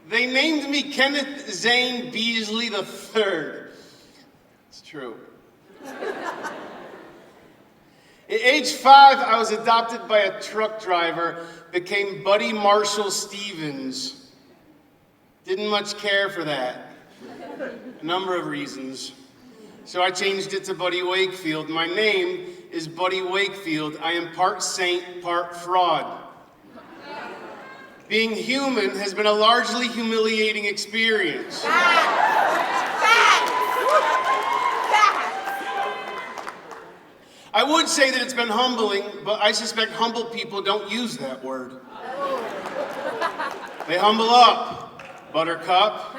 They named me Kenneth Zane Beasley III. It's true. At age 5, I was adopted by a truck driver, became Buddy Marshall Stevens. Didn't much care for that. A number of reasons. So I changed it to Buddy Wakefield. My name is Buddy Wakefield. I am part saint, part fraud. Being human has been a largely humiliating experience. I would say that it's been humbling, but I suspect humble people don't use that word. They humble up. Buttercup.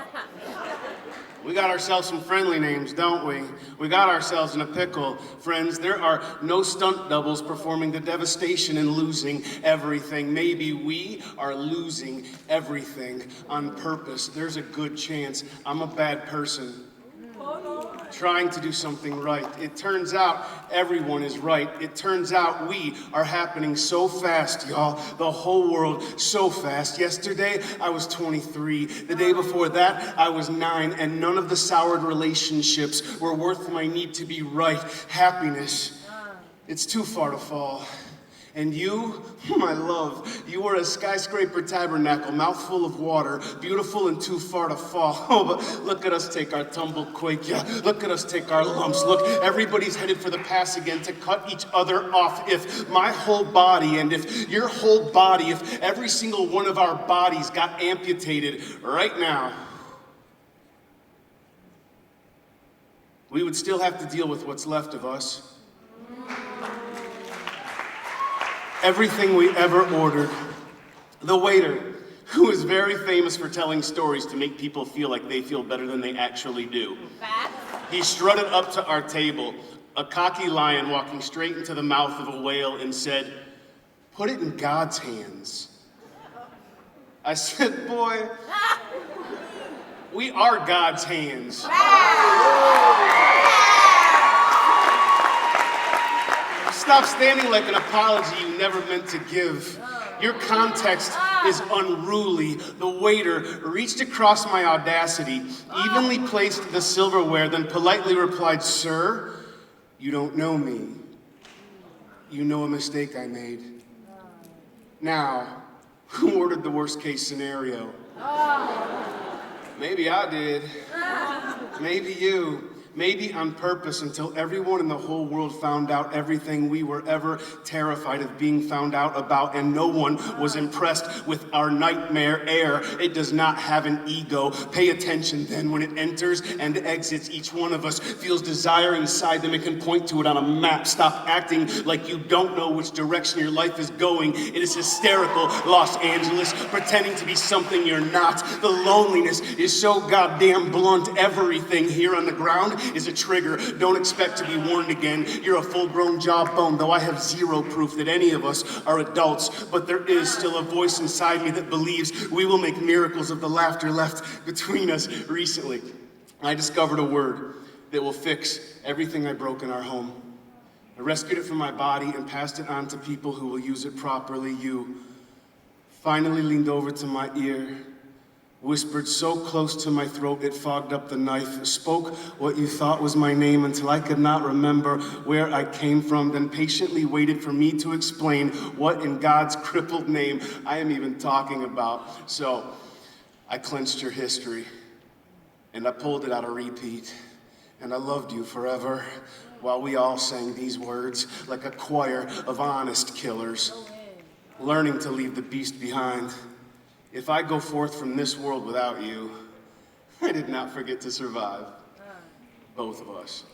We got ourselves some friendly names, don't we? We got ourselves in a pickle. Friends, there are no stunt doubles performing the devastation and losing everything. Maybe we are losing everything on purpose. There's a good chance I'm a bad person trying to do something right. It turns out everyone is right. It turns out we are happening so fast, y'all. The whole world so fast. Yesterday, I was 23. The day before that, I was 9, and none of the soured relationships were worth my need to be right. Happiness, it's too far to fall. And you, my love, you were a skyscraper tabernacle, mouthful of water, beautiful and too far to fall. Oh, but look at us take our tumble quake, yeah. Look at us take our lumps. Look, everybody's headed for the pass again to cut each other off. If my whole body and if your whole body, if every single one of our bodies got amputated right now, we would still have to deal with what's left of us. Everything we ever ordered. The waiter, who is very famous for telling stories to make people feel like they feel better than they actually do. He strutted up to our table, a cocky lion walking straight into the mouth of a whale, and said, "Put it in God's hands." I said, "Boy, we are God's hands." Stop standing like an apology you never meant to give. Your context is unruly. The waiter reached across my audacity, evenly placed the silverware, then politely replied, "Sir, you don't know me. You know a mistake I made." Now, who ordered the worst case scenario? Maybe I did. Maybe you. Maybe on purpose, until everyone in the whole world found out everything we were ever terrified of being found out about, and no one was impressed with our nightmare air. It does not have an ego. Pay attention then. When it enters and exits, each one of us feels desire inside them and can point to it on a map. Stop acting like you don't know which direction your life is going. It is hysterical, Los Angeles, pretending to be something you're not. The loneliness is so goddamn blunt. Everything here on the ground is a trigger. Don't expect to be warned again. You're a full-grown jawbone, though I have zero proof that any of us are adults. But there is still a voice inside me that believes we will make miracles of the laughter left between us. Recently, I discovered a word that will fix everything I broke in our home. I rescued it from my body and passed it on to people who will use it properly. You finally leaned over to my ear, whispered so close to my throat it fogged up the knife, spoke what you thought was my name until I could not remember where I came from, then patiently waited for me to explain what in God's crippled name I am even talking about. So I clenched your history, and I pulled it out of repeat, and I loved you forever, while we all sang these words like a choir of honest killers, learning to leave the beast behind. If I go forth from this world without you, I did not forget to survive. Both of us.